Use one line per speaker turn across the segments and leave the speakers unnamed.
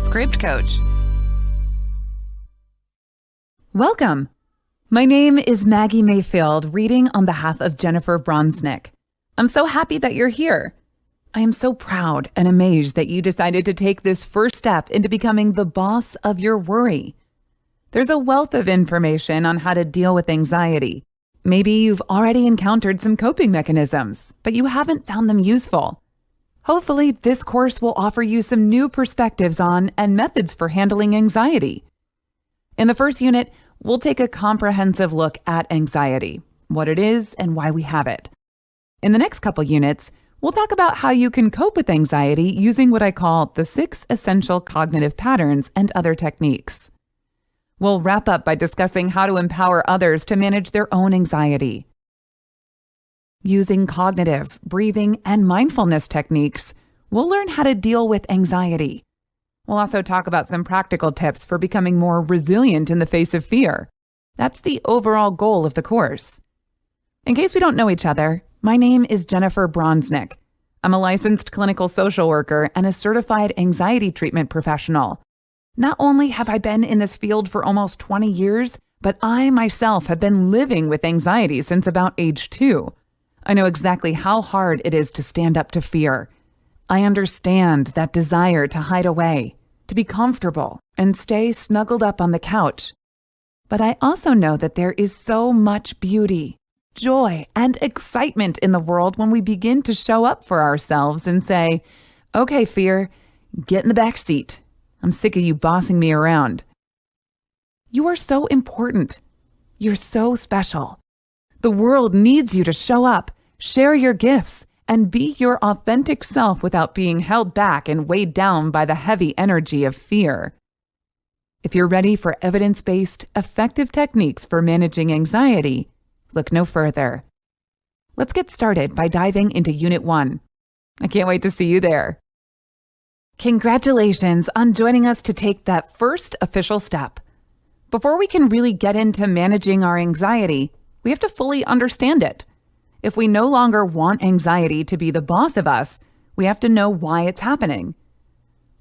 Script Coach. Welcome. My name is Maggie Mayfield, reading on behalf of Jennifer Bronsnick. I'm so happy that you're here. I am so proud and amazed that you decided to take this first step into becoming the boss of your worry. There's a wealth of information on how to deal with anxiety. Maybe you've already encountered some coping mechanisms, but you haven't found them useful. Hopefully, this course will offer you some new perspectives on and methods for handling anxiety. In the first unit, we'll take a comprehensive look at anxiety, what it is and why we have it. In the next couple units, we'll talk about how you can cope with anxiety using what I call the 6 essential cognitive patterns and other techniques. We'll wrap up by discussing how to empower others to manage their own anxiety. Using cognitive, breathing, and mindfulness techniques, we'll learn how to deal with anxiety. We'll also talk about some practical tips for becoming more resilient in the face of fear. That's the overall goal of the course. In case we don't know each other, my name is Jennifer Bronsnick. I'm a licensed clinical social worker and a certified anxiety treatment professional. Not only have I been in this field for almost 20 years, but I myself have been living with anxiety since about age 2. I know exactly how hard it is to stand up to fear. I understand that desire to hide away, to be comfortable, and stay snuggled up on the couch. But I also know that there is so much beauty, joy, and excitement in the world when we begin to show up for ourselves and say, "Okay, fear, get in the back seat. I'm sick of you bossing me around." You are so important. You're so special. The world needs you to show up, share your gifts, and be your authentic self without being held back and weighed down by the heavy energy of fear. If you're ready for evidence-based, effective techniques for managing anxiety, look no further. Let's get started by diving into Unit 1. I can't wait to see you there. Congratulations on joining us to take that first official step. Before we can really get into managing our anxiety, we have to fully understand it. If we no longer want anxiety to be the boss of us, we have to know why it's happening.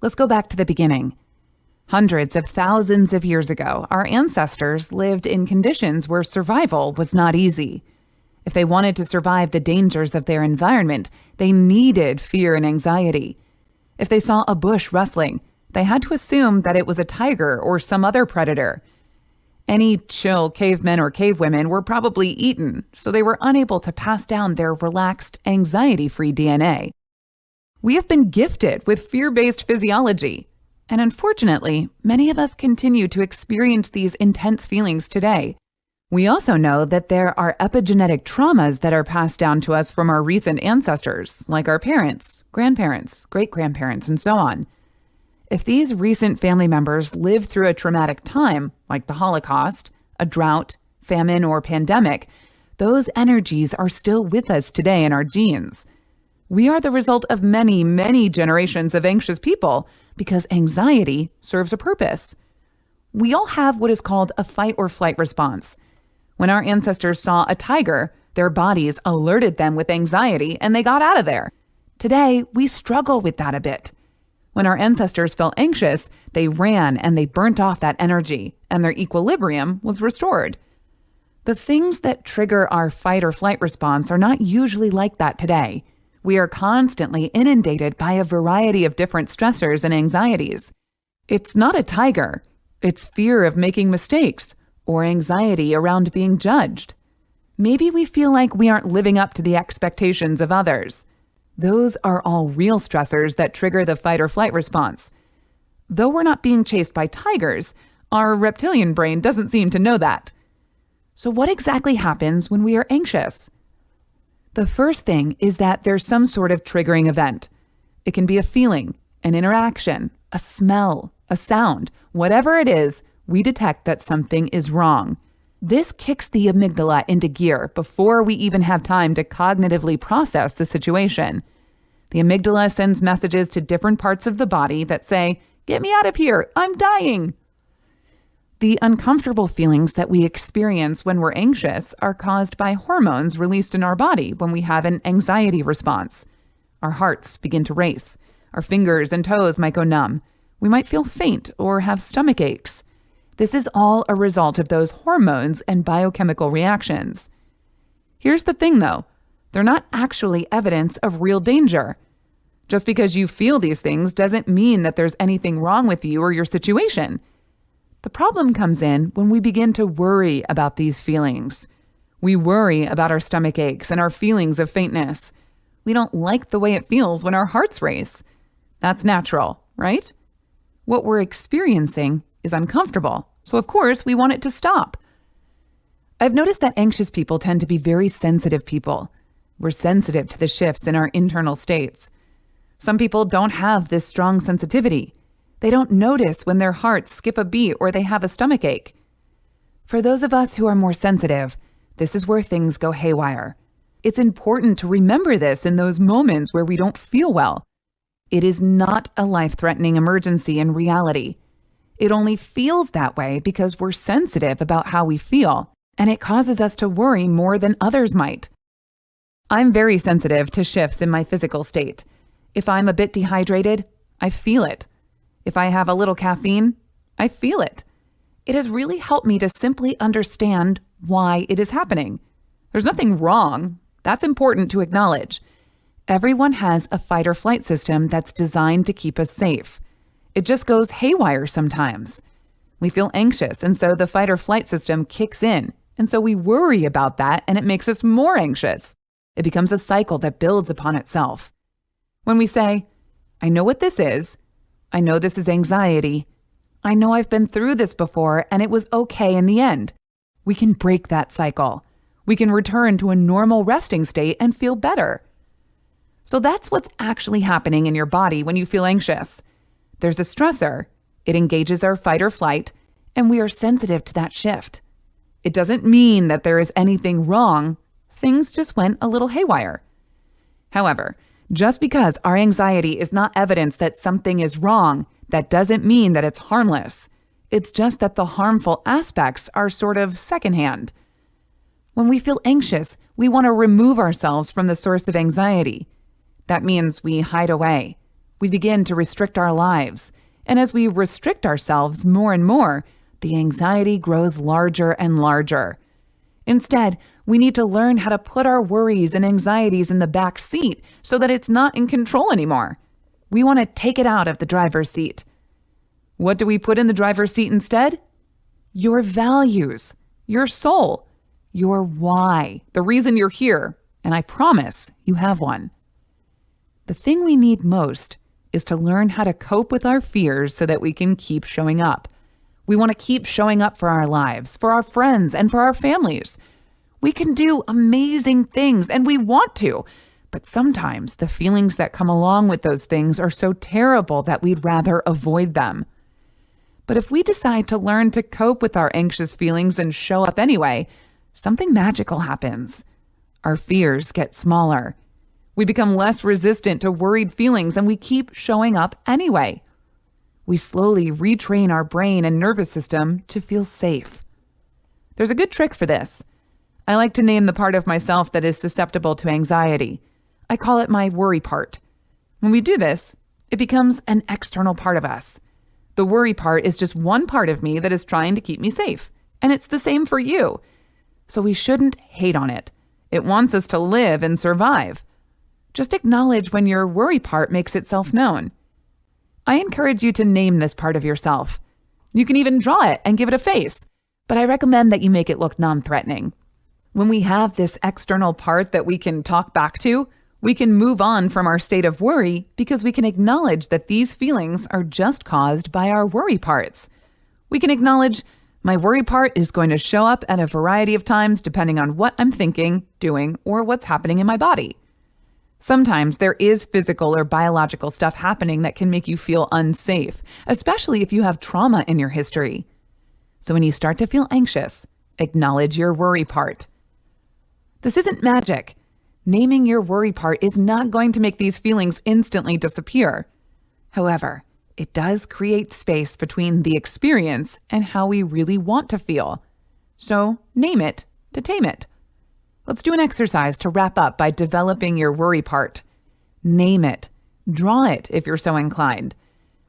Let's go back to the beginning. Hundreds of thousands of years ago, our ancestors lived in conditions where survival was not easy. If they wanted to survive the dangers of their environment, they needed fear and anxiety. If they saw a bush rustling, they had to assume that it was a tiger or some other predator. Any chill cavemen or cavewomen were probably eaten, so they were unable to pass down their relaxed, anxiety-free DNA. We have been gifted with fear-based physiology, and unfortunately, many of us continue to experience these intense feelings today. We also know that there are epigenetic traumas that are passed down to us from our recent ancestors, like our parents, grandparents, great-grandparents, and so on. If these recent family members lived through a traumatic time, like the Holocaust, a drought, famine, or pandemic, those energies are still with us today in our genes. We are the result of many, many generations of anxious people because anxiety serves a purpose. We all have what is called a fight or flight response. When our ancestors saw a tiger, their bodies alerted them with anxiety and they got out of there. Today, we struggle with that a bit. When our ancestors felt anxious, they ran and they burnt off that energy, and their equilibrium was restored. The things that trigger our fight or flight response are not usually like that today. We are constantly inundated by a variety of different stressors and anxieties. It's not a tiger. It's fear of making mistakes or anxiety around being judged. Maybe we feel like we aren't living up to the expectations of others. Those are all real stressors that trigger the fight or flight response. Though we're not being chased by tigers, our reptilian brain doesn't seem to know that. So what exactly happens when we are anxious? The first thing is that there's some sort of triggering event. It can be a feeling, an interaction, a smell, a sound. Whatever it is, we detect that something is wrong. This kicks the amygdala into gear before we even have time to cognitively process the situation. The amygdala sends messages to different parts of the body that say, "Get me out of here, I'm dying." The uncomfortable feelings that we experience when we're anxious are caused by hormones released in our body when we have an anxiety response. Our hearts begin to race. Our fingers and toes might go numb. We might feel faint or have stomach aches. This is all a result of those hormones and biochemical reactions. Here's the thing though, they're not actually evidence of real danger. Just because you feel these things doesn't mean that there's anything wrong with you or your situation. The problem comes in when we begin to worry about these feelings. We worry about our stomach aches and our feelings of faintness. We don't like the way it feels when our hearts race. That's natural, right? What we're experiencing is uncomfortable, so of course we want it to stop. I've noticed that anxious people tend to be very sensitive people. We're sensitive to the shifts in our internal states. Some people don't have this strong sensitivity. They don't notice when their hearts skip a beat or they have a stomach ache. For those of us who are more sensitive, this is where things go haywire. It's important to remember this in those moments where we don't feel well. It is not a life-threatening emergency in reality. It only feels that way because we're sensitive about how we feel, and it causes us to worry more than others might. I'm very sensitive to shifts in my physical state. If I'm a bit dehydrated, I feel it. If I have a little caffeine, I feel it. It has really helped me to simply understand why it is happening. There's nothing wrong. That's important to acknowledge. Everyone has a fight or flight system that's designed to keep us safe. It just goes haywire sometimes. We feel anxious, and so the fight or flight system kicks in, and so we worry about that, and it makes us more anxious. It becomes a cycle that builds upon itself. When we say, I know what this is, I know this is anxiety, I know I've been through this before and it was okay in the end, we can break that cycle. We can return to a normal resting state and feel better. So that's what's actually happening in your body when you feel anxious. There's a stressor, it engages our fight or flight, and we are sensitive to that shift. It doesn't mean that there is anything wrong. Things just went a little haywire. However, just because our anxiety is not evidence that something is wrong, that doesn't mean that it's harmless. It's just that the harmful aspects are sort of secondhand. When we feel anxious, we want to remove ourselves from the source of anxiety. That means we hide away. We begin to restrict our lives. And as we restrict ourselves more and more, the anxiety grows larger and larger. Instead, we need to learn how to put our worries and anxieties in the back seat so that it's not in control anymore. We want to take it out of the driver's seat. What do we put in the driver's seat instead? Your values, your soul, your why, the reason you're here, and I promise you have one. The thing we need most is to learn how to cope with our fears so that we can keep showing up. We want to keep showing up for our lives, for our friends, and for our families. We can do amazing things, and we want to, but sometimes the feelings that come along with those things are so terrible that we'd rather avoid them. But if we decide to learn to cope with our anxious feelings and show up anyway, something magical happens. Our fears get smaller. We become less resistant to worried feelings, and we keep showing up anyway. We slowly retrain our brain and nervous system to feel safe. There's a good trick for this. I like to name the part of myself that is susceptible to anxiety. I call it my worry part. When we do this, it becomes an external part of us. The worry part is just one part of me that is trying to keep me safe, and it's the same for you. So we shouldn't hate on it. It wants us to live and survive. Just acknowledge when your worry part makes itself known. I encourage you to name this part of yourself. You can even draw it and give it a face, but I recommend that you make it look non-threatening. When we have this external part that we can talk back to, we can move on from our state of worry because we can acknowledge that these feelings are just caused by our worry parts. We can acknowledge my worry part is going to show up at a variety of times depending on what I'm thinking, doing, or what's happening in my body. Sometimes there is physical or biological stuff happening that can make you feel unsafe, especially if you have trauma in your history. So when you start to feel anxious, acknowledge your worry part. This isn't magic. Naming your worry part is not going to make these feelings instantly disappear. However, it does create space between the experience and how we really want to feel. So name it to tame it. Let's do an exercise to wrap up by developing your worry part. Name it. Draw it if you're so inclined.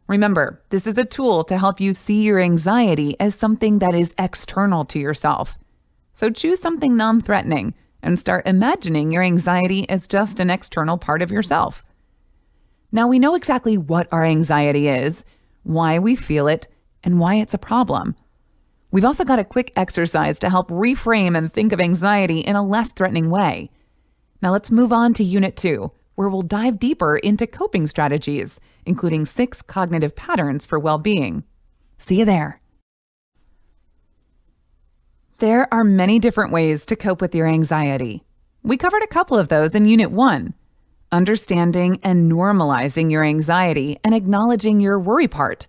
Remember, this is a tool to help you see your anxiety as something that is external to yourself. So choose something non-threatening and start imagining your anxiety as just an external part of yourself. Now we know exactly what our anxiety is, why we feel it, and why it's a problem. We've also got a quick exercise to help reframe and think of anxiety in a less threatening way. Now let's move on to Unit 2, where we'll dive deeper into coping strategies, including 6 cognitive patterns for well-being. See you there. There are many different ways to cope with your anxiety. We covered a couple of those in Unit 1. Understanding and normalizing your anxiety and acknowledging your worry part.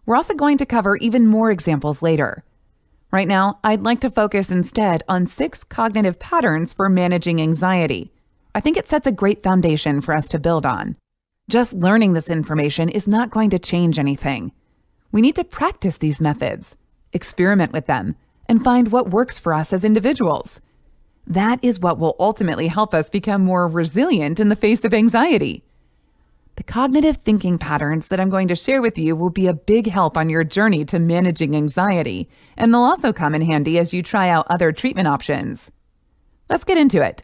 We're also going to cover even more examples later. Right now, I'd like to focus instead on 6 cognitive patterns for managing anxiety. I think it sets a great foundation for us to build on. Just learning this information is not going to change anything. We need to practice these methods, experiment with them, and find what works for us as individuals. That is what will ultimately help us become more resilient in the face of anxiety. The cognitive thinking patterns that I'm going to share with you will be a big help on your journey to managing anxiety, and they'll also come in handy as you try out other treatment options. Let's get into it.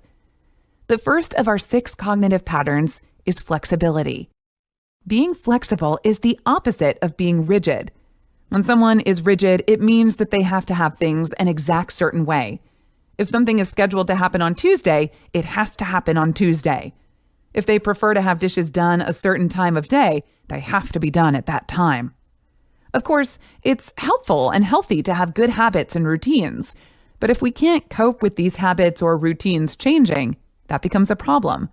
The first of our 6 cognitive patterns is flexibility. Being flexible is the opposite of being rigid. When someone is rigid, it means that they have to have things an exact certain way. If something is scheduled to happen on Tuesday, it has to happen on Tuesday. If they prefer to have dishes done a certain time of day, they have to be done at that time. Of course, it's helpful and healthy to have good habits and routines, but if we can't cope with these habits or routines changing, that becomes a problem.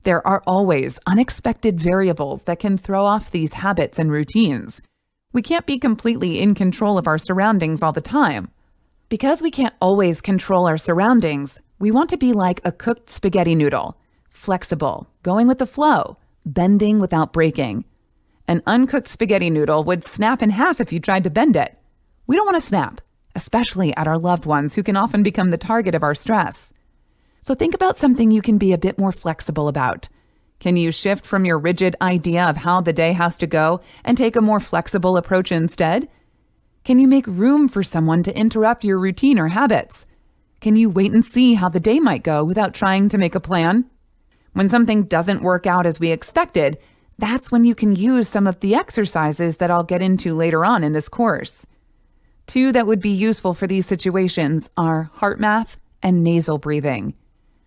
There are always unexpected variables that can throw off these habits and routines. We can't be completely in control of our surroundings all the time. Because we can't always control our surroundings, we want to be like a cooked spaghetti noodle, flexible, going with the flow, bending without breaking. An uncooked spaghetti noodle would snap in half if you tried to bend it. We don't want to snap, especially at our loved ones who can often become the target of our stress. So think about something you can be a bit more flexible about. Can you shift from your rigid idea of how the day has to go and take a more flexible approach instead? Can you make room for someone to interrupt your routine or habits? Can you wait and see how the day might go without trying to make a plan? When something doesn't work out as we expected, that's when you can use some of the exercises that I'll get into later on in this course. 2 that would be useful for these situations are heart math and nasal breathing.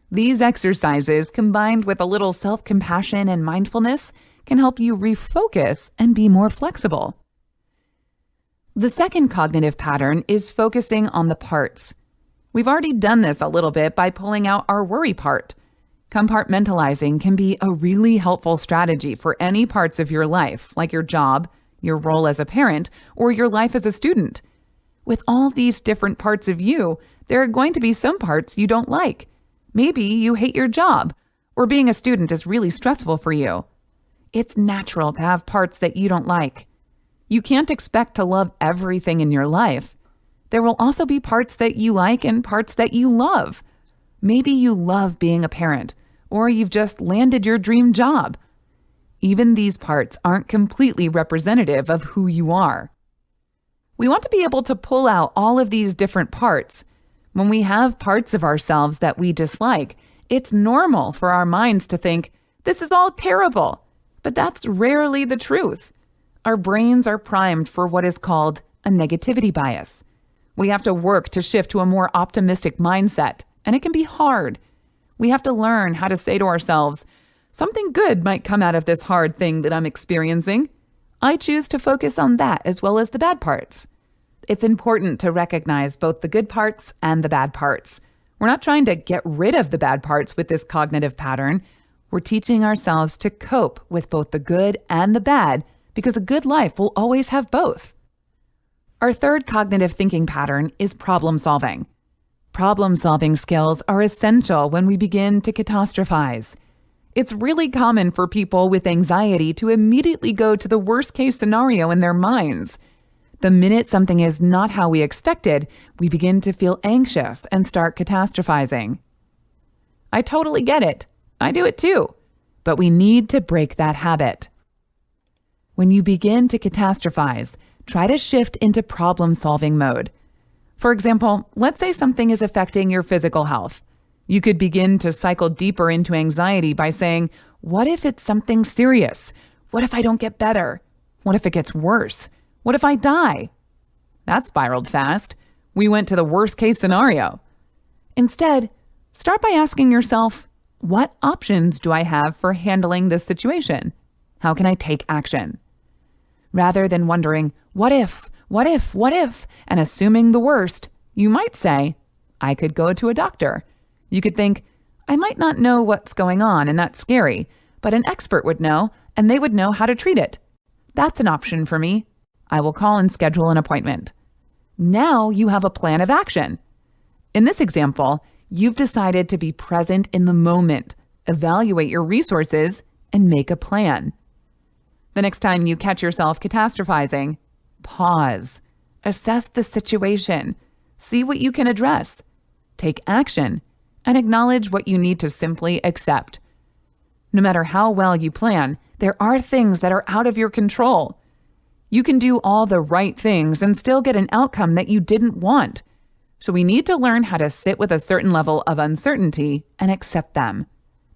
These exercises, combined with a little self-compassion and mindfulness, can help you refocus and be more flexible. The second cognitive pattern is focusing on the parts. We've already done this a little bit by pulling out our worry part. Compartmentalizing can be a really helpful strategy for any parts of your life, like your job, your role as a parent, or your life as a student. With all these different parts of you, there are going to be some parts you don't like. Maybe you hate your job, or being a student is really stressful for you. It's natural to have parts that you don't like. You can't expect to love everything in your life. There will also be parts that you like and parts that you love. Maybe you love being a parent, or you've just landed your dream job. Even these parts aren't completely representative of who you are. We want to be able to pull out all of these different parts. When we have parts of ourselves that we dislike, it's normal for our minds to think, this is all terrible. But that's rarely the truth. Our brains are primed for what is called a negativity bias. We have to work to shift to a more optimistic mindset, and it can be hard. We have to learn how to say to ourselves, something good might come out of this hard thing that I'm experiencing. I choose to focus on that as well as the bad parts. It's important to recognize both the good parts and the bad parts. We're not trying to get rid of the bad parts with this cognitive pattern. We're teaching ourselves to cope with both the good and the bad because a good life will always have both. Our third cognitive thinking pattern is problem solving. Problem-solving skills are essential when we begin to catastrophize. It's really common for people with anxiety to immediately go to the worst-case scenario in their minds. The minute something is not how we expected, we begin to feel anxious and start catastrophizing. I totally get it. I do it too. But we need to break that habit. When you begin to catastrophize, try to shift into problem-solving mode. For example, let's say something is affecting your physical health. You could begin to cycle deeper into anxiety by saying, what if it's something serious? What if I don't get better? What if it gets worse? What if I die? That spiraled fast. We went to the worst case scenario. Instead, start by asking yourself, what options do I have for handling this situation? How can I take action? Rather than wondering, what if, and assuming the worst, you might say, I could go to a doctor. You could think, I might not know what's going on and that's scary, but an expert would know and they would know how to treat it. That's an option for me. I will call and schedule an appointment. Now you have a plan of action. In this example, you've decided to be present in the moment, evaluate your resources, and make a plan. The next time you catch yourself catastrophizing, pause, assess the situation, see what you can address, take action, and acknowledge what you need to simply accept. No matter how well you plan, there are things that are out of your control. You can do all the right things and still get an outcome that you didn't want. So we need to learn how to sit with a certain level of uncertainty and accept them.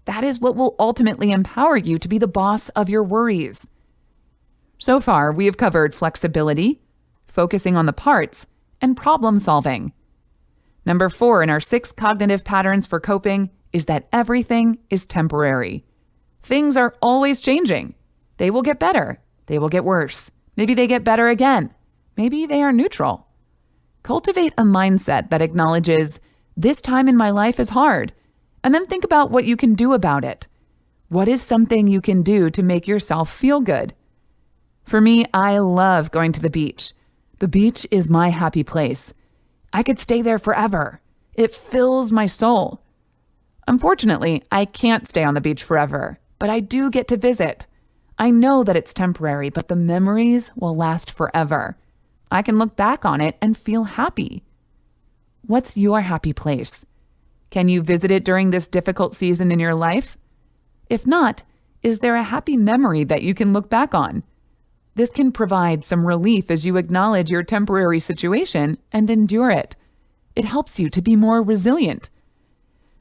That is what will ultimately empower you to be the boss of your worries. So far, we have covered flexibility, focusing on the parts, and problem solving. Number 4 in our 6 cognitive patterns for coping is that everything is temporary. Things are always changing. They will get better. They will get worse. Maybe they get better again. Maybe they are neutral. Cultivate a mindset that acknowledges, this time in my life is hard, and then think about what you can do about it. What is something you can do to make yourself feel good? For me, I love going to the beach. The beach is my happy place. I could stay there forever. It fills my soul. Unfortunately, I can't stay on the beach forever, but I do get to visit. I know that it's temporary, but the memories will last forever. I can look back on it and feel happy. What's your happy place? Can you visit it during this difficult season in your life? If not, is there a happy memory that you can look back on? This can provide some relief as you acknowledge your temporary situation and endure it. It helps you to be more resilient.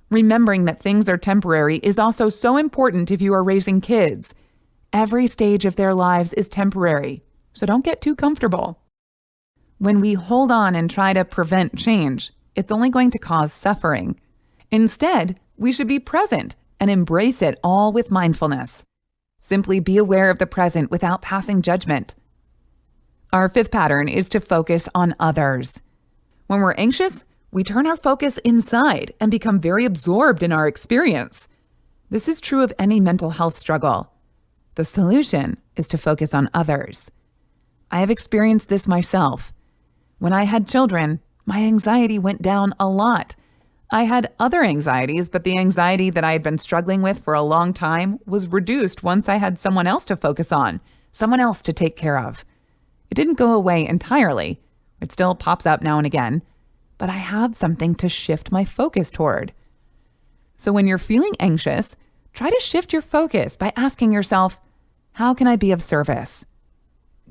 Remembering that things are temporary is also so important if you are raising kids. Every stage of their lives is temporary, so don't get too comfortable. When we hold on and try to prevent change, it's only going to cause suffering. Instead, we should be present and embrace it all with mindfulness. Simply be aware of the present without passing judgment. Our 5th pattern is to focus on others. When we're anxious, we turn our focus inside and become very absorbed in our experience. This is true of any mental health struggle. The solution is to focus on others. I have experienced this myself. When I had children, my anxiety went down a lot. I had other anxieties, but the anxiety that I had been struggling with for a long time was reduced once I had someone else to focus on, someone else to take care of. It didn't go away entirely. It still pops up now and again, but I have something to shift my focus toward. So when you're feeling anxious, try to shift your focus by asking yourself, how can I be of service?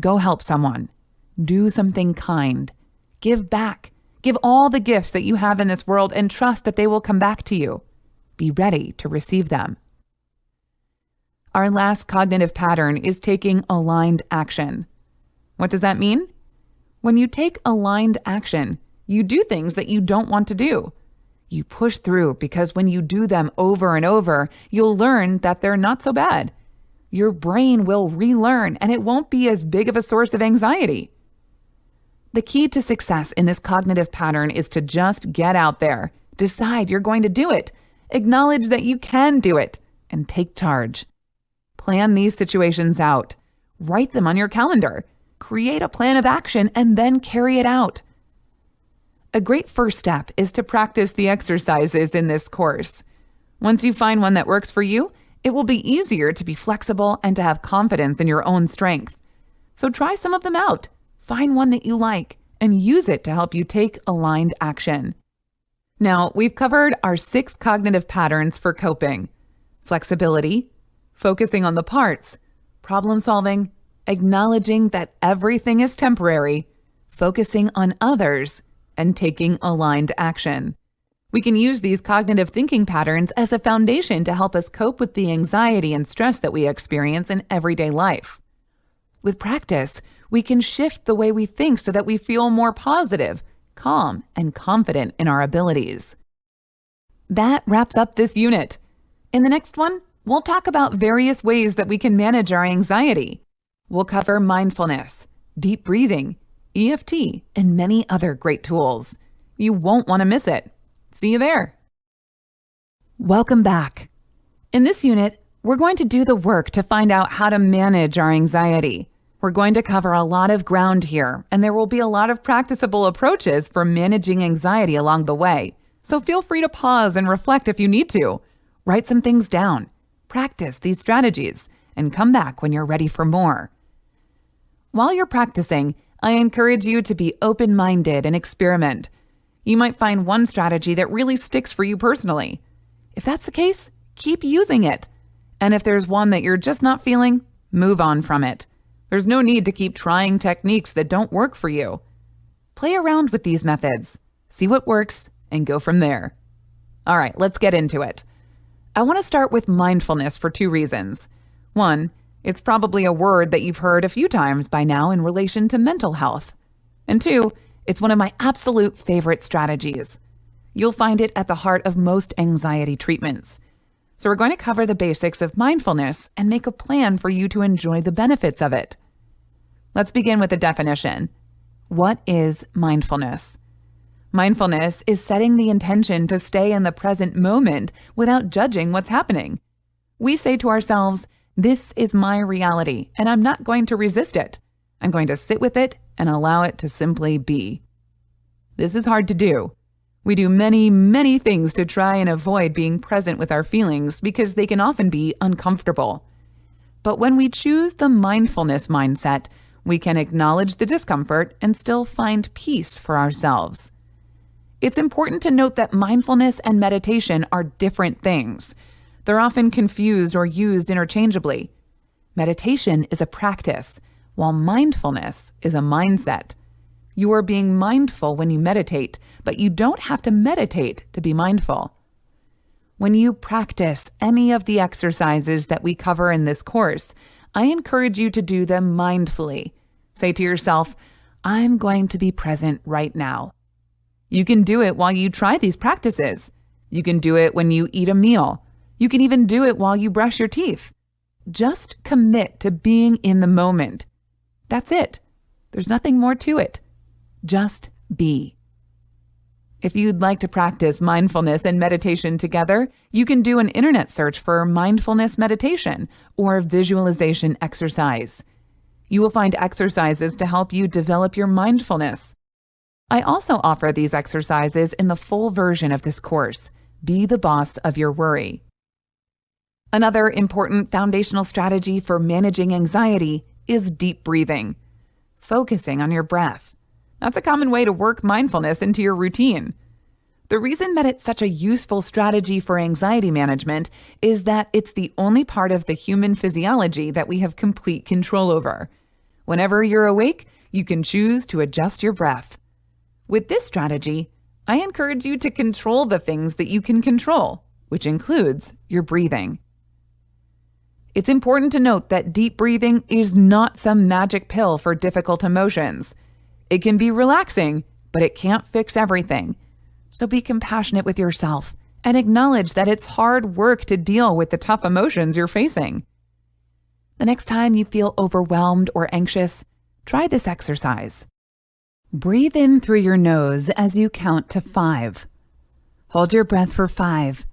Go help someone. Do something kind. Give back. Give all the gifts that you have in this world and trust that they will come back to you. Be ready to receive them. Our last cognitive pattern is taking aligned action. What does that mean? When you take aligned action, you do things that you don't want to do. You push through because when you do them over and over, you'll learn that they're not so bad. Your brain will relearn and it won't be as big of a source of anxiety. The key to success in this cognitive pattern is to just get out there, decide you're going to do it, acknowledge that you can do it, and take charge. Plan these situations out. Write them on your calendar. Create a plan of action and then carry it out. A great first step is to practice the exercises in this course. Once you find one that works for you, it will be easier to be flexible and to have confidence in your own strength. So try some of them out. Find one that you like and use it to help you take aligned action. Now, we've covered our 6 cognitive patterns for coping: flexibility, focusing on the parts, problem solving, acknowledging that everything is temporary, focusing on others, and taking aligned action. We can use these cognitive thinking patterns as a foundation to help us cope with the anxiety and stress that we experience in everyday life. With practice, we can shift the way we think so that we feel more positive, calm, and confident in our abilities. That wraps up this unit. In the next one, we'll talk about various ways that we can manage our anxiety. We'll cover mindfulness, deep breathing, EFT, and many other great tools. You won't want to miss it. See you there. Welcome back. In this unit, we're going to do the work to find out how to manage our anxiety. We're going to cover a lot of ground here, and there will be a lot of practicable approaches for managing anxiety along the way. So feel free to pause and reflect if you need to. Write some things down, practice these strategies, and come back when you're ready for more. While you're practicing, I encourage you to be open-minded and experiment. You might find one strategy that really sticks for you personally. If that's the case, keep using it. And if there's one that you're just not feeling, move on from it. There's no need to keep trying techniques that don't work for you. Play around with these methods, see what works, and go from there. All right, let's get into it. I want to start with mindfulness for two reasons. One, it's probably a word that you've heard a few times by now in relation to mental health. And two, it's one of my absolute favorite strategies. You'll find it at the heart of most anxiety treatments. So we're going to cover the basics of mindfulness and make a plan for you to enjoy the benefits of it. Let's begin with the definition. What is mindfulness? Mindfulness is setting the intention to stay in the present moment without judging what's happening. We say to ourselves, this is my reality, and I'm not going to resist it. I'm going to sit with it and allow it to simply be. This is hard to do. We do many, many things to try and avoid being present with our feelings because they can often be uncomfortable. But when we choose the mindfulness mindset, we can acknowledge the discomfort and still find peace for ourselves. It's important to note that mindfulness and meditation are different things. They're often confused or used interchangeably. Meditation is a practice, while mindfulness is a mindset. You are being mindful when you meditate, but you don't have to meditate to be mindful. When you practice any of the exercises that we cover in this course, I encourage you to do them mindfully. Say to yourself, I'm going to be present right now. You can do it while you try these practices. You can do it when you eat a meal. You can even do it while you brush your teeth. Just commit to being in the moment. That's it. There's nothing more to it. Just be. If you'd like to practice mindfulness and meditation together, you can do an internet search for mindfulness meditation or visualization exercise. You will find exercises to help you develop your mindfulness. I also offer these exercises in the full version of this course, Be the Boss of Your Worry. Another important foundational strategy for managing anxiety is deep breathing, focusing on your breath. That's a common way to work mindfulness into your routine. The reason that it's such a useful strategy for anxiety management is that it's the only part of the human physiology that we have complete control over. Whenever you're awake, you can choose to adjust your breath. With this strategy, I encourage you to control the things that you can control, which includes your breathing. It's important to note that deep breathing is not some magic pill for difficult emotions. It can be relaxing, but it can't fix everything. So be compassionate with yourself and acknowledge that it's hard work to deal with the tough emotions you're facing. The next time you feel overwhelmed or anxious, try this exercise. Breathe in through your nose as you count to 5. Hold your breath for 5,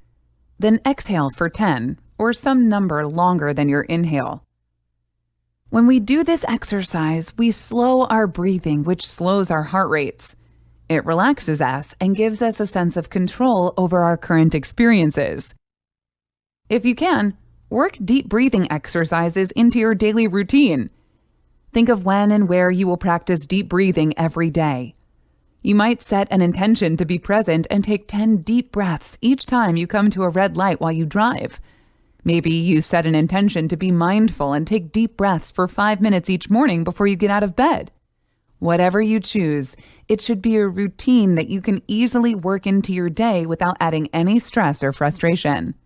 then exhale for 10, or some number longer than your inhale. When we do this exercise, we slow our breathing, which slows our heart rates. It relaxes us and gives us a sense of control over our current experiences. If you can, work deep breathing exercises into your daily routine. Think of when and where you will practice deep breathing every day. You might set an intention to be present and take 10 deep breaths each time you come to a red light while you drive. Maybe you set an intention to be mindful and take deep breaths for 5 minutes each morning before you get out of bed. Whatever you choose, it should be a routine that you can easily work into your day without adding any stress or frustration.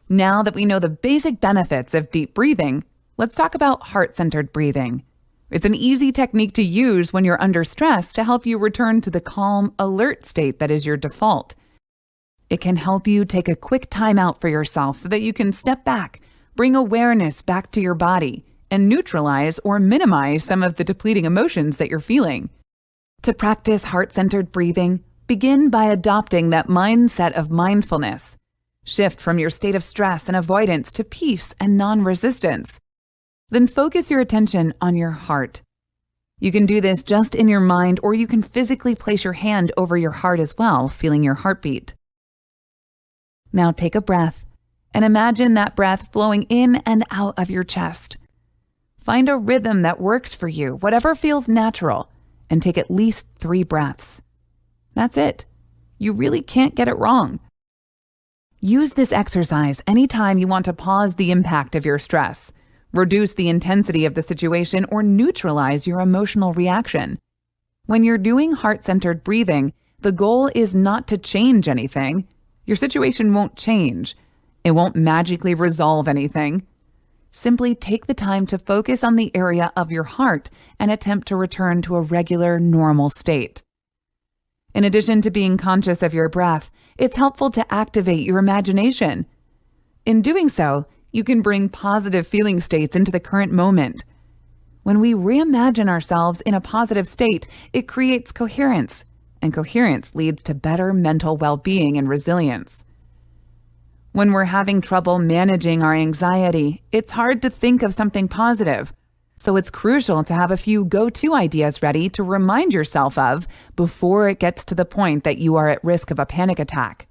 Now that we know the basic benefits of deep breathing, let's talk about heart-centered breathing. It's an easy technique to use when you're under stress to help you return to the calm, alert state that is your default. It can help you take a quick time out for yourself so that you can step back, bring awareness back to your body, and neutralize or minimize some of the depleting emotions that you're feeling. To practice heart-centered breathing, begin by adopting that mindset of mindfulness. Shift from your state of stress and avoidance to peace and non-resistance. Then focus your attention on your heart. You can do this just in your mind, or you can physically place your hand over your heart as well, feeling your heartbeat. Now take a breath and imagine that breath flowing in and out of your chest. Find a rhythm that works for you, whatever feels natural, and take at least 3 breaths. That's it. You really can't get it wrong. Use this exercise anytime you want to pause the impact of your stress, reduce the intensity of the situation, or neutralize your emotional reaction. When you're doing heart-centered breathing, the goal is not to change anything. Your situation won't change. It won't magically resolve anything. Simply take the time to focus on the area of your heart and attempt to return to a regular, normal state. In addition to being conscious of your breath, it's helpful to activate your imagination. In doing so, you can bring positive feeling states into the current moment. When we reimagine ourselves in a positive state, it creates coherence, and coherence leads to better mental well-being and resilience. When we're having trouble managing our anxiety, it's hard to think of something positive. So it's crucial to have a few go-to ideas ready to remind yourself of before it gets to the point that you are at risk of a panic attack.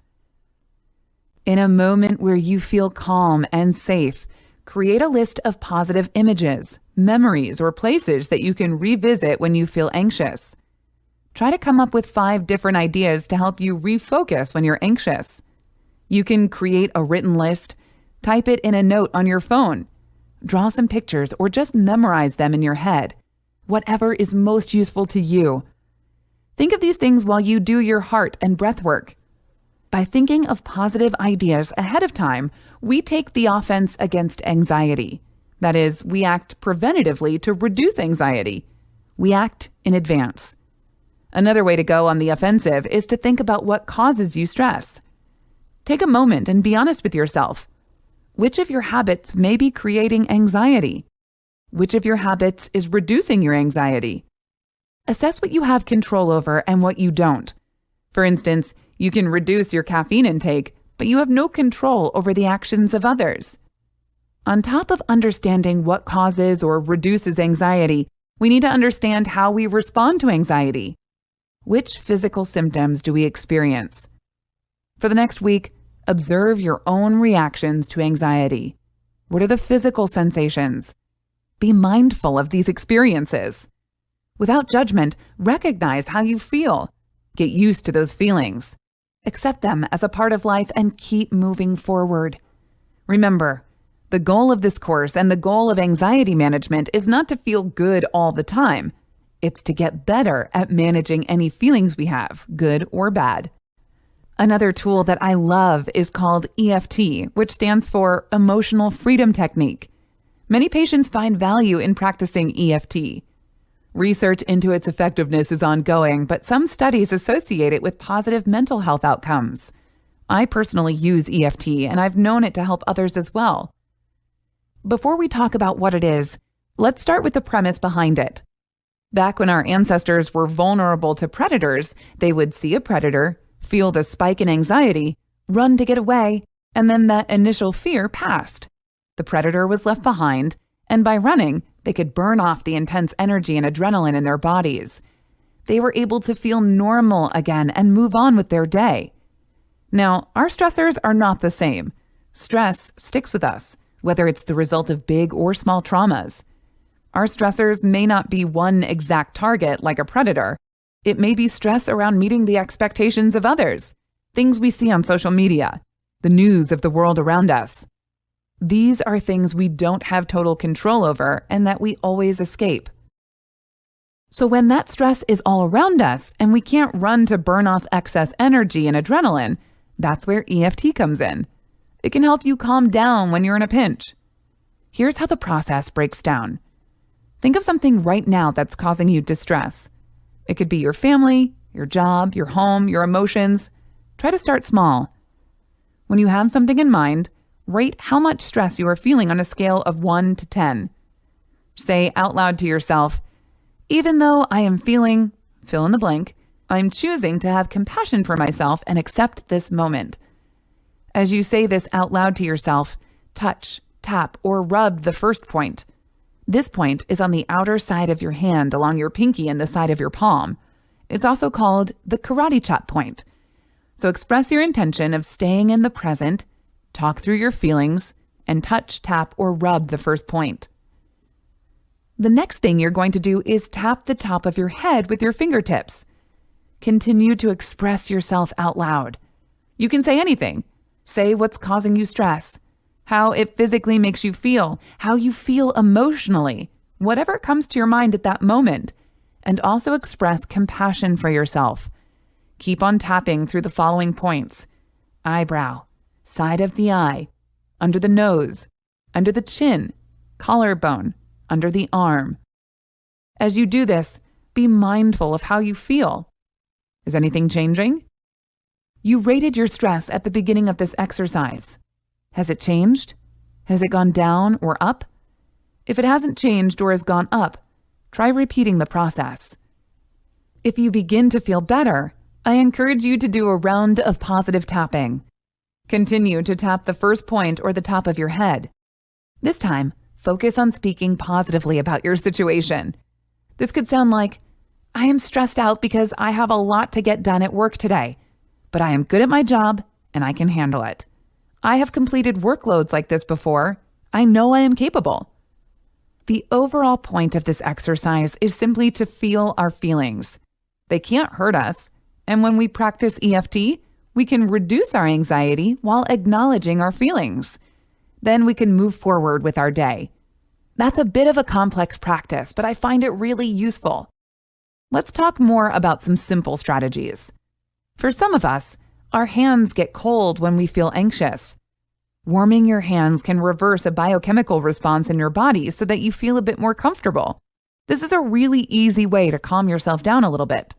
In a moment where you feel calm and safe, create a list of positive images, memories, or places that you can revisit when you feel anxious. Try to come up with 5 different ideas to help you refocus when you're anxious. You can create a written list, type it in a note on your phone, draw some pictures, or just memorize them in your head. Whatever is most useful to you. Think of these things while you do your heart and breath work. By thinking of positive ideas ahead of time, we take the offense against anxiety. That is, we act preventatively to reduce anxiety. We act in advance. Another way to go on the offensive is to think about what causes you stress. Take a moment and be honest with yourself. Which of your habits may be creating anxiety? Which of your habits is reducing your anxiety? Assess what you have control over and what you don't. For instance, you can reduce your caffeine intake, but you have no control over the actions of others. On top of understanding what causes or reduces anxiety, we need to understand how we respond to anxiety. Which physical symptoms do we experience? For the next week, observe your own reactions to anxiety. What are the physical sensations? Be mindful of these experiences. Without judgment, recognize how you feel. Get used to those feelings. Accept them as a part of life and keep moving forward. Remember, the goal of this course and the goal of anxiety management is not to feel good all the time. It's to get better at managing any feelings we have, good or bad. Another tool that I love is called EFT, which stands for Emotional Freedom Technique. Many patients find value in practicing EFT. Research into its effectiveness is ongoing, but some studies associate it with positive mental health outcomes. I personally use EFT, and I've known it to help others as well. Before we talk about what it is, let's start with the premise behind it. Back when our ancestors were vulnerable to predators, they would see a predator, feel the spike in anxiety, run to get away, and then that initial fear passed. The predator was left behind, and by running, they could burn off the intense energy and adrenaline in their bodies. They were able to feel normal again and move on with their day. Now, our stressors are not the same. Stress sticks with us, whether it's the result of big or small traumas. Our stressors may not be one exact target like a predator. It may be stress around meeting the expectations of others, things we see on social media, the news of the world around us. These are things we don't have total control over and that we always escape. So when that stress is all around us and we can't run to burn off excess energy and adrenaline, that's where EFT comes in. It can help you calm down when you're in a pinch. Here's how the process breaks down. Think of something right now that's causing you distress. It could be your family, your job, your home, your emotions. Try to start small. When you have something in mind, rate how much stress you are feeling on a scale of 1 to 10. Say out loud to yourself, even though I am feeling, fill in the blank, I'm choosing to have compassion for myself and accept this moment. As you say this out loud to yourself, touch, tap, or rub the first point. This point is on the outer side of your hand along your pinky and the side of your palm. It's also called the karate chop point. So express your intention of staying in the present, talk through your feelings, and touch, tap, or rub the first point. The next thing you're going to do is tap the top of your head with your fingertips. Continue to express yourself out loud. You can say anything. Say what's causing you stress, how it physically makes you feel, how you feel emotionally, whatever comes to your mind at that moment, and also express compassion for yourself. Keep on tapping through the following points: eyebrow, side of the eye, under the nose, under the chin, collarbone, under the arm. As you do this, be mindful of how you feel. Is anything changing? You rated your stress at the beginning of this exercise. Has it changed? Has it gone down or up? If it hasn't changed or has gone up, try repeating the process. If you begin to feel better, I encourage you to do a round of positive tapping. Continue to tap the first point or the top of your head. This time, focus on speaking positively about your situation. This could sound like, I am stressed out because I have a lot to get done at work today, but I am good at my job and I can handle it. I have completed workloads like this before. I know I am capable. The overall point of this exercise is simply to feel our feelings. They can't hurt us, and when we practice EFT, we can reduce our anxiety while acknowledging our feelings. Then we can move forward with our day. That's a bit of a complex practice, but I find it really useful. Let's talk more about some simple strategies. For some of us, our hands get cold when we feel anxious. Warming your hands can reverse a biochemical response in your body so that you feel a bit more comfortable. This is a really easy way to calm yourself down a little bit.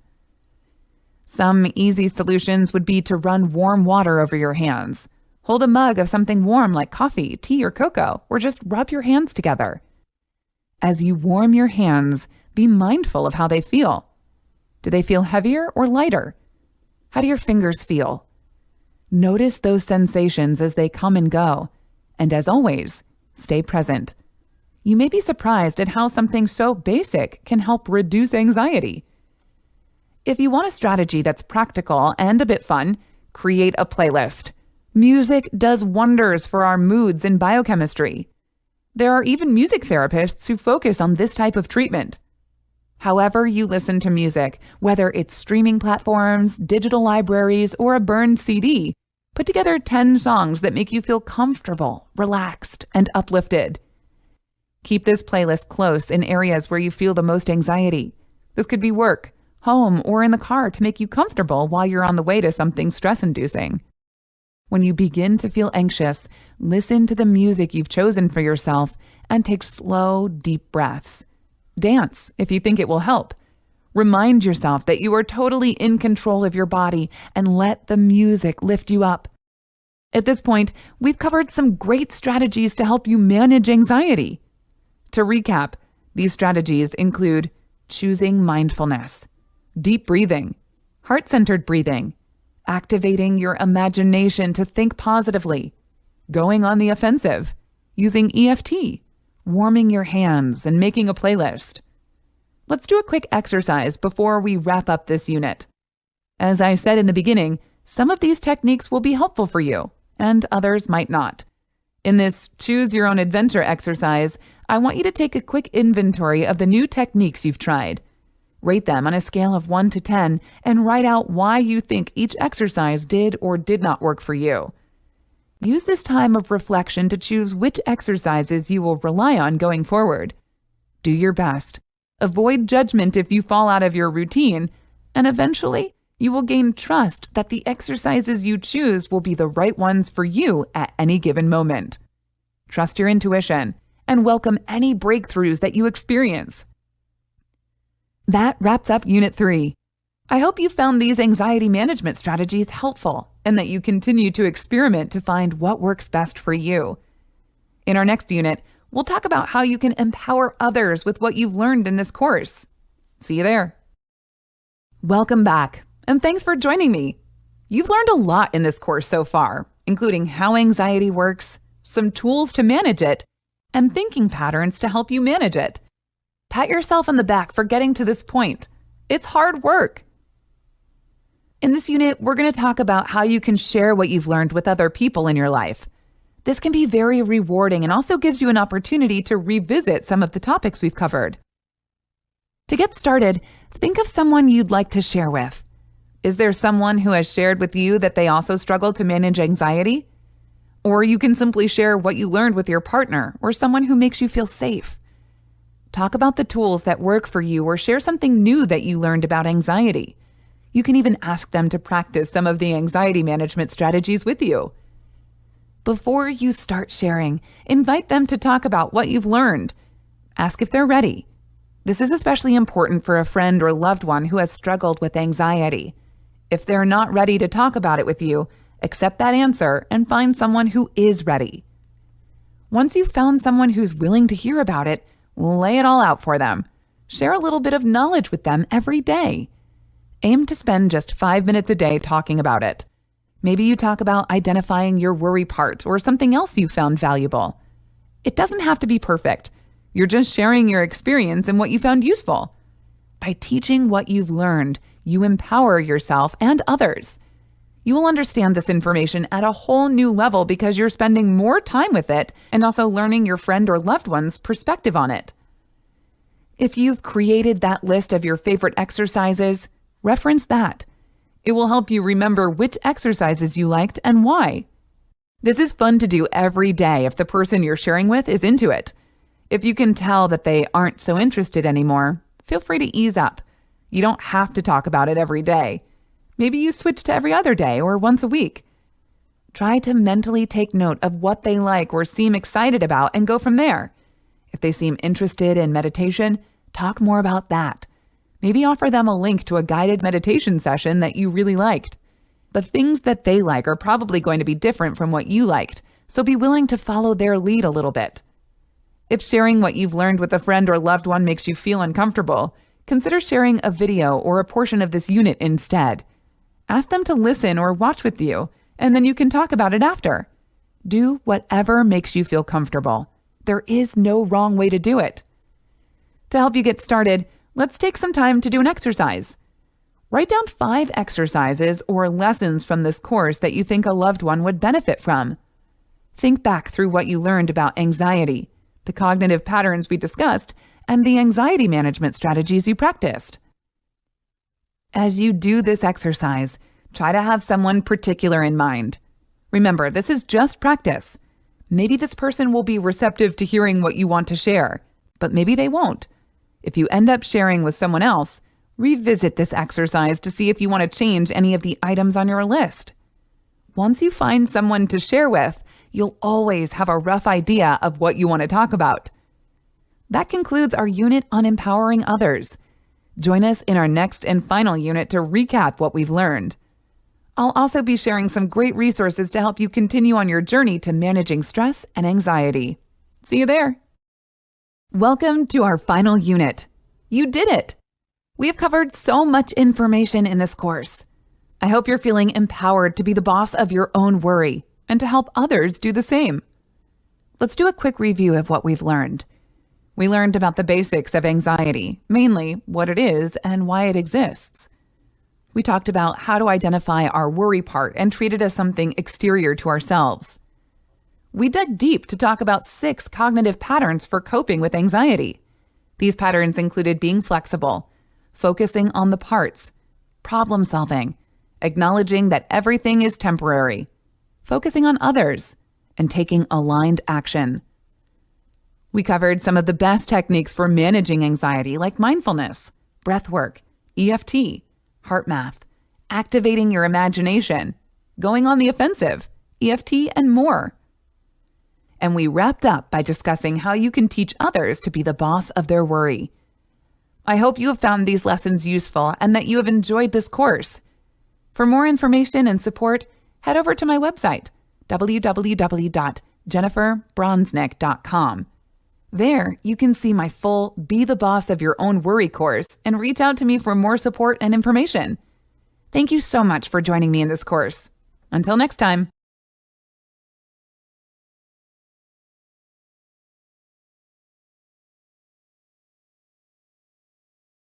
Some easy solutions would be to run warm water over your hands. Hold a mug of something warm like coffee, tea, or cocoa, or just rub your hands together. As you warm your hands, be mindful of how they feel. Do they feel heavier or lighter? How do your fingers feel? Notice those sensations as they come and go. And as always, stay present. You may be surprised at how something so basic can help reduce anxiety. If you want a strategy that's practical and a bit fun, create a playlist. Music does wonders for our moods and biochemistry. There are even music therapists who focus on this type of treatment. However you listen to music, whether it's streaming platforms, digital libraries, or a burned CD, put together 10 songs that make you feel comfortable, relaxed, and uplifted. Keep this playlist close in areas where you feel the most anxiety. This could be work, home, or in the car to make you comfortable while you're on the way to something stress-inducing. When you begin to feel anxious, listen to the music you've chosen for yourself and take slow, deep breaths. Dance if you think it will help. Remind yourself that you are totally in control of your body and let the music lift you up. At this point, we've covered some great strategies to help you manage anxiety. To recap, these strategies include choosing mindfulness, deep breathing, heart-centered breathing, activating your imagination to think positively, going on the offensive, using EFT, warming your hands, and making a playlist. Let's do a quick exercise before we wrap up this unit. As I said in the beginning, some of these techniques will be helpful for you, and others might not. In this Choose Your Own Adventure exercise, I want you to take a quick inventory of the new techniques you've tried. Rate them on a scale of 1 to 10 and write out why you think each exercise did or did not work for you. Use this time of reflection to choose which exercises you will rely on going forward. Do your best. Avoid judgment if you fall out of your routine, and eventually, you will gain trust that the exercises you choose will be the right ones for you at any given moment. Trust your intuition and welcome any breakthroughs that you experience. That wraps up Unit 3. I hope you found these anxiety management strategies helpful and that you continue to experiment to find what works best for you. In our next unit, we'll talk about how you can empower others with what you've learned in this course. See you there. Welcome back, and thanks for joining me. You've learned a lot in this course so far, including how anxiety works, some tools to manage it, and thinking patterns to help you manage it. Pat yourself on the back for getting to this point. It's hard work. In this unit, we're going to talk about how you can share what you've learned with other people in your life. This can be very rewarding and also gives you an opportunity to revisit some of the topics we've covered. To get started, think of someone you'd like to share with. Is there someone who has shared with you that they also struggle to manage anxiety? Or you can simply share what you learned with your partner or someone who makes you feel safe. Talk about the tools that work for you or share something new that you learned about anxiety. You can even ask them to practice some of the anxiety management strategies with you. Before you start sharing, invite them to talk about what you've learned. Ask if they're ready. This is especially important for a friend or loved one who has struggled with anxiety. If they're not ready to talk about it with you, accept that answer and find someone who is ready. Once you've found someone who's willing to hear about it, lay it all out for them. Share a little bit of knowledge with them every day. Aim to spend just 5 minutes a day talking about it. Maybe you talk about identifying your worry part or something else you found valuable. It doesn't have to be perfect. You're just sharing your experience and what you found useful. By teaching what you've learned, you empower yourself and others. You will understand this information at a whole new level because you're spending more time with it and also learning your friend or loved one's perspective on it. If you've created that list of your favorite exercises, reference that. It will help you remember which exercises you liked and why. This is fun to do every day if the person you're sharing with is into it. If you can tell that they aren't so interested anymore, feel free to ease up. You don't have to talk about it every day. Maybe you switch to every other day or once a week. Try to mentally take note of what they like or seem excited about and go from there. If they seem interested in meditation, talk more about that. Maybe offer them a link to a guided meditation session that you really liked. The things that they like are probably going to be different from what you liked, so be willing to follow their lead a little bit. If sharing what you've learned with a friend or loved one makes you feel uncomfortable, consider sharing a video or a portion of this unit instead. Ask them to listen or watch with you, and then you can talk about it after. Do whatever makes you feel comfortable. There is no wrong way to do it. To help you get started, let's take some time to do an exercise. Write down 5 exercises or lessons from this course that you think a loved one would benefit from. Think back through what you learned about anxiety, the cognitive patterns we discussed, and the anxiety management strategies you practiced. As you do this exercise, try to have someone particular in mind. Remember, this is just practice. Maybe this person will be receptive to hearing what you want to share, but maybe they won't. If you end up sharing with someone else, revisit this exercise to see if you want to change any of the items on your list. Once you find someone to share with, you'll always have a rough idea of what you want to talk about. That concludes our unit on empowering others. Join us in our next and final unit to recap what we've learned. I'll also be sharing some great resources to help you continue on your journey to managing stress and anxiety. See you there. Welcome to our final unit. You did it! We have covered so much information in this course. I hope you're feeling empowered to be the boss of your own worry and to help others do the same. Let's do a quick review of what we've learned. We learned about the basics of anxiety, mainly what it is and why it exists. We talked about how to identify our worry part and treat it as something exterior to ourselves. We dug deep to talk about 6 cognitive patterns for coping with anxiety. These patterns included being flexible, focusing on the parts, problem solving, acknowledging that everything is temporary, focusing on others, and taking aligned action. We covered some of the best techniques for managing anxiety, like mindfulness, breath work, EFT, heart math, activating your imagination, going on the offensive, EFT, and more. And we wrapped up by discussing how you can teach others to be the boss of their worry. I hope you have found these lessons useful and that you have enjoyed this course. For more information and support, head over to my website, www.jenniferbronsnick.com. There, you can see my full Be the Boss of Your Own Worry course and reach out to me for more support and information. Thank you so much for joining me in this course. Until next time.